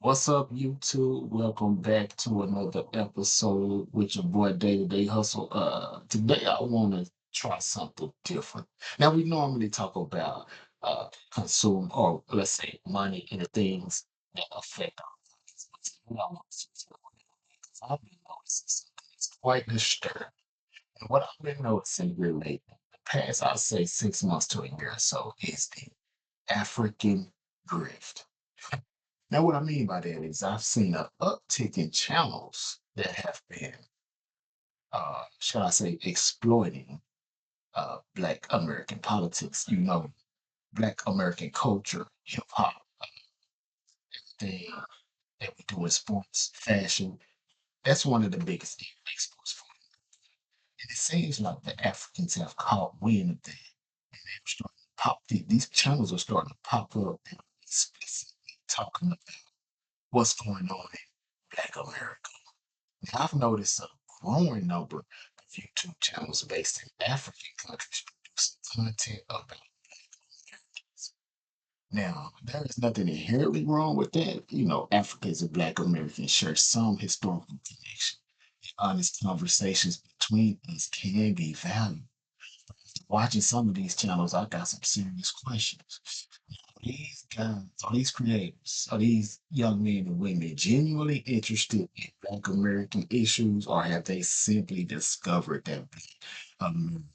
What's up, YouTube? Welcome back to another episode with your boy Day to Day Hustle. Today I want to try something different. Now we normally talk about consume or let's say money and the things that affect our lives. But today I want to switch it up because I've been noticing something that's quite disturbing. And what I've been noticing really the past, I'd say 6 months to a year or so, is the African grift. Now, what I mean by that is I've seen an uptick in channels that have been, shall I say, exploiting Black American politics. Black American culture, hip hop, thing that we do in sports, fashion. That's one of the biggest exports for it. And it seems like the Africans have caught wind of that, and they're starting to these channels are starting to pop up and explicitly talking about what's going on in Black America. Now, I've noticed a growing number of YouTube channels based in African countries producing content about Black Americans. Now, there is nothing inherently wrong with that. Africans and Black Americans share some historical connection. Honest conversations between us can be valuable. Watching some of these channels, I got some serious questions. These guys, or these creators, or these young men and women genuinely interested in Black American issues, or have they simply discovered that Black American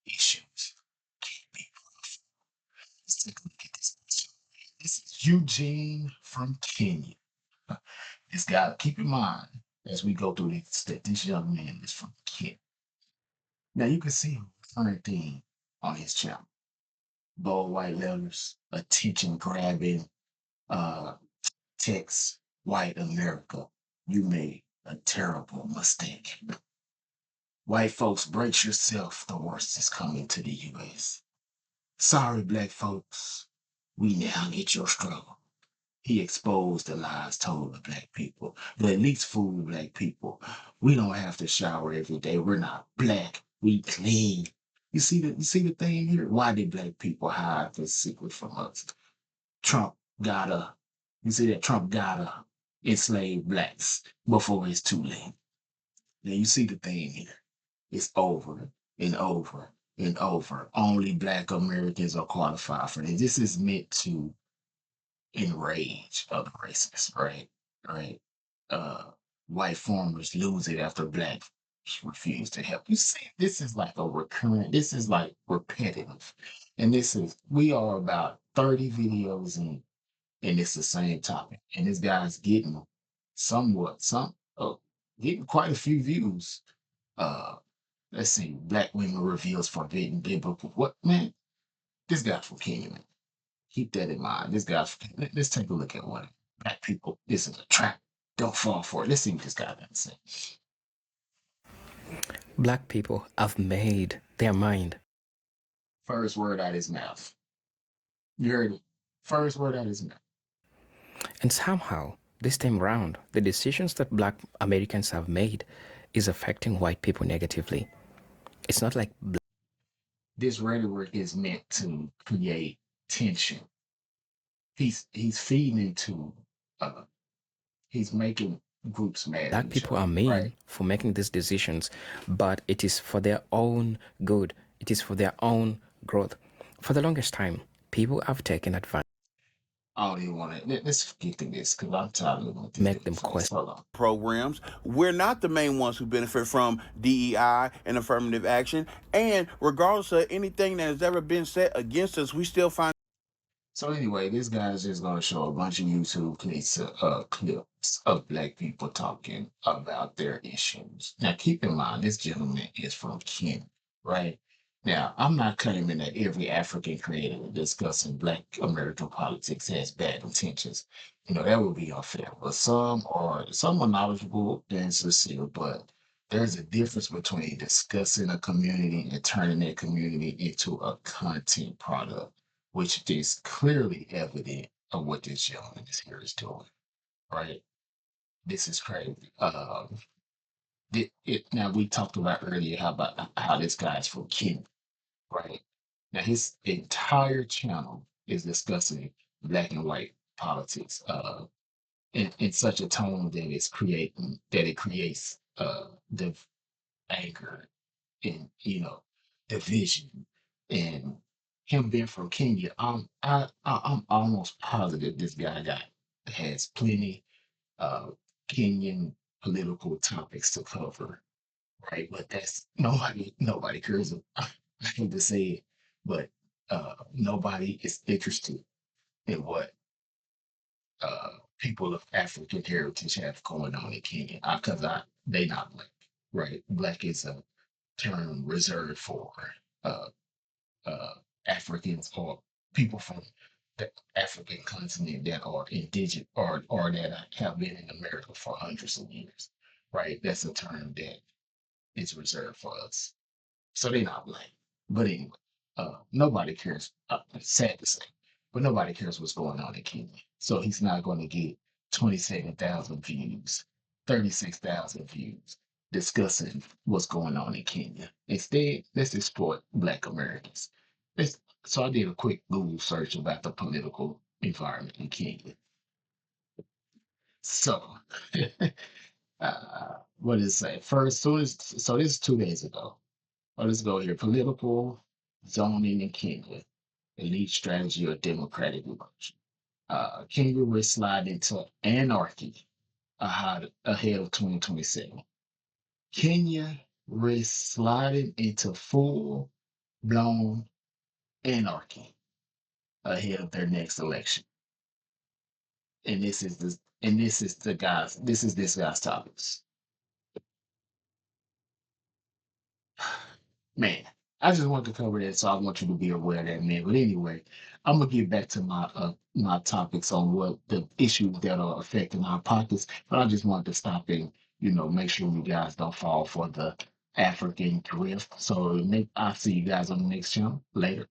issues can't be profitable? Let's take a look at this picture. This is Eugene from Kenya. This guy, keep in mind, as we go through this, that this young man is from Kenya. Now you can see a current theme on his channel. Bold white letters, attention grabbing, uh, text, white America, you made a terrible mistake. White folks, brace yourself. The worst is coming to the U.S. Sorry, black folks. We now get your struggle. He exposed the lies told to black people, but at least fool black people. We don't have to shower every day. We're not black. We clean. You see the thing here? Why did black people hide this secret from us? Trump gotta, you see that Trump gotta enslave blacks before it's too late. Now you see the thing here. It's over and over and over. Only black Americans are qualified for this. This is meant to enrage other races, right? Right. Uh White farmers lose it after black refuse to help. You see, this is like a recurrent, this is like repetitive. And we are about 30 videos in and it's the same topic. And this guy's getting somewhat some getting quite a few views. Uh let's see, Black Women Reveals Forbidden Biblical. What man? This guy's from Kenya, man. Keep that in mind. This guy's from Kenya. Let's take a look at one. Black people, this is a trap. Don't fall for it. Let's see what this guy got to say. Black people have made their mind. First word out of his mouth. You heard it. First word out of his mouth. And somehow, this time round, the decisions that black Americans have made is affecting white people negatively. It's not like This rhetoric is meant to create tension. He's feeding into uh he's making groups mad at black each people other, are right? mean for making these decisions, but it is for their own good. It is for their own growth. For the longest time, people have taken advantage, I don't even want to. Let's get to this because I'm tired of looking at this make dude them face. question. Hold on. Programs. We're not the main ones who benefit from DEI and affirmative action. And regardless of anything that has ever been said against us, we still find. So anyway, this guy's just gonna show a bunch of YouTube clips of black people talking about their issues. Now, keep in mind, this gentleman is from Kenya, right? Now, I'm not claiming that every African creator discussing Black American politics has bad intentions. That would be unfair. But some are knowledgeable and sincere, but there's a difference between discussing a community and turning that community into a content product, which is clearly evident of what this gentleman is here is doing, right? This is crazy. Now we talked about earlier how this guy's from Kenya, right? Now his entire channel is discussing black and white politics. in such a tone that it creates the anger and division. And him being from Kenya, I'm almost positive this guy got has plenty of Kenyan political topics to cover, right? But that's nobody cares. I hate to say it, but nobody is interested in what people of African heritage have going on in Kenya because they not black, right? Black is a term reserved for uh, uh, Africans or people from the African continent that are indigenous or that have been in America for hundreds of years, right? That's a term that is reserved for us. So they're not black. But anyway, nobody cares. Sad to say, but nobody cares what's going on in Kenya. So he's not going to get 27,000 views, 36,000 views discussing what's going on in Kenya. Instead, let's exploit Black Americans. So I did a quick Google search about the political environment in Kenya. So, what is it? First, so this is 2 days ago. Let's go here. Political zoning in Kenya. Elite strategy or democratic emerge. Kenya will slide into anarchy ahead of 2027. Kenya risks sliding into full blown anarchy ahead of their next election. And this is this guy's topics. Man, I just want to cover that, so I want you to be aware of that, man. But anyway, I'm gonna get back to my topics on what the issues that are affecting our pockets. But I just wanted to stop and make sure you guys don't fall for the African drift. So I'll see you guys on the next channel later.